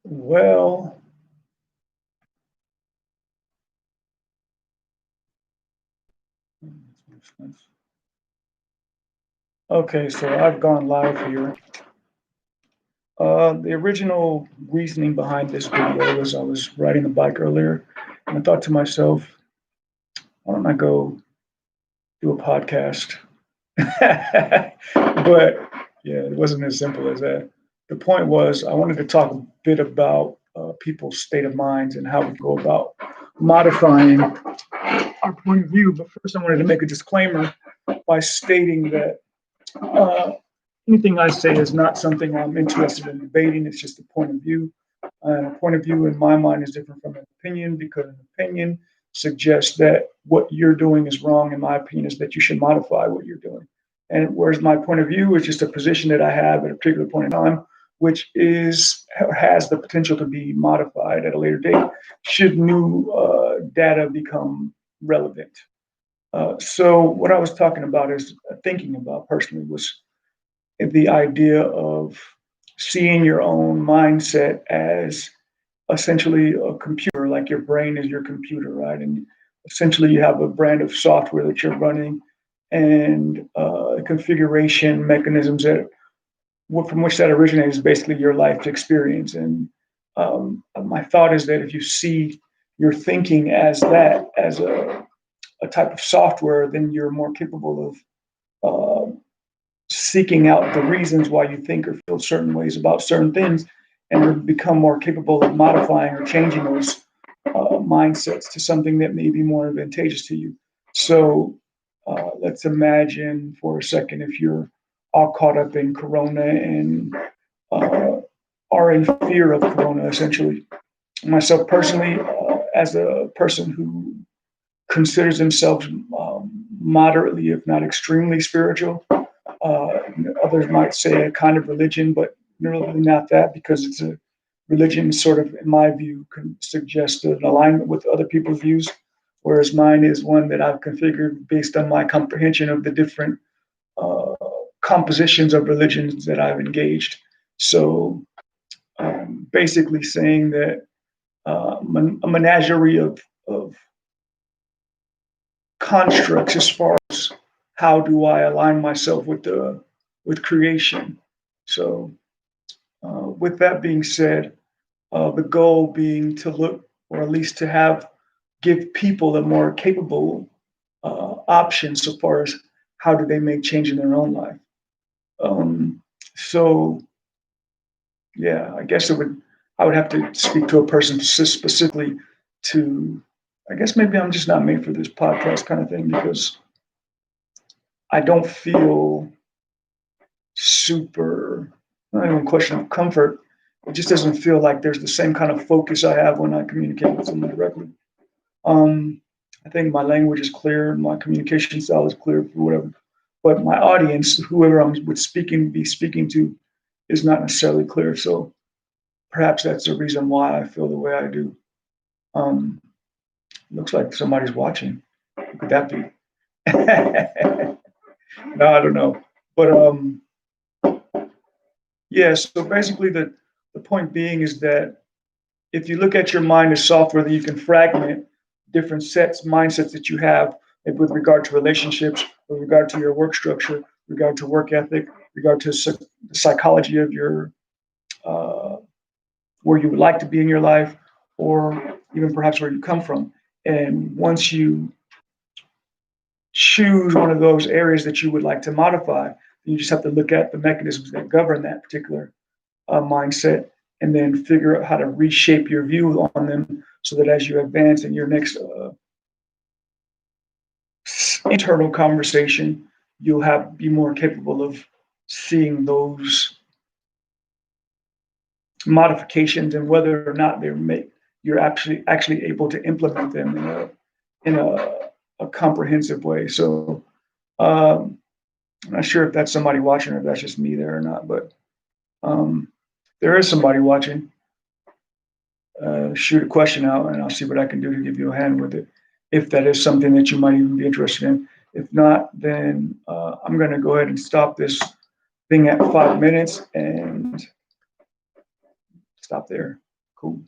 Well, okay, so I've gone live here. The original reasoning behind this video was I was riding a bike earlier, and I thought to myself, why don't I go do a podcast? But yeah, it wasn't as simple as that. The point was I wanted to talk a bit about people's state of minds and how we go about modifying our point of view. But first, I wanted to make a disclaimer by stating that anything I say is not something I'm interested in debating. It's just a point of view. And a point of view in my mind is different from an opinion because an opinion suggests that what you're doing is wrong. In my opinion, is that you should modify what you're doing. And whereas my point of view is just a position that I have at a particular point in time, which is has the potential to be modified at a later date should new data become relevant. So what I was talking about is thinking about personally was the idea of seeing your own mindset as essentially a computer, like your brain is your computer, right? And essentially you have a brand of software that you're running and configuration mechanisms that from which that originates is basically your life experience. And my thought is that if you see your thinking as that, as a type of software, then you're more capable of seeking out the reasons why you think or feel certain ways about certain things and become more capable of modifying or changing those mindsets to something that may be more advantageous to you. So let's imagine for a second if you're all caught up in Corona and are in fear of Corona, essentially. Myself personally, as a person who considers themselves moderately, if not extremely spiritual, others might say a kind of religion, but really not that because it's a religion sort of, in my view, can suggest an alignment with other people's views, whereas mine is one that I've configured based on my comprehension of the different uh, compositions of religions that I've engaged. So basically saying that a menagerie of constructs as far as how do I align myself with creation. So with that being said, the goal being to look, or at least to have, give people a more capable option so far as how do they make change in their own life. So yeah, I guess I would have to speak to a person specifically to, I guess maybe I'm just not made for this podcast kind of thing because I don't feel super, not even a question of comfort. It just doesn't feel like there's the same kind of focus I have when I communicate with someone directly. Um, I think my language is clear, my communication style is clear for whatever, but my audience, whoever I'm with be speaking to, is not necessarily clear. So perhaps that's the reason why I feel the way I do. Um, Looks like somebody's watching. Who could that be? No, I don't know. But yeah, so basically the point being is that if you look at your mind as software, that you can fragment different mindsets that you have with regard to relationships, with regard to your work structure, regard to work ethic, regard to the psychology of your uh, where you would like to be in your life, or even perhaps where you come from. And once you choose one of those areas that you would like to modify, you just have to look at the mechanisms that govern that particular mindset and then figure out how to reshape your view on them so that as you advance in your next internal conversation, you'll be more capable of seeing those modifications and whether or not you're actually able to implement them in a comprehensive way. So I'm not sure if that's somebody watching or if that's just me there or not, but um, there is somebody watching. Shoot a question out and I'll see what I can do to give you a hand with it. If that is something that you might even be interested in. If not, then I'm going to go ahead and stop this thing at 5 minutes and stop there. Cool.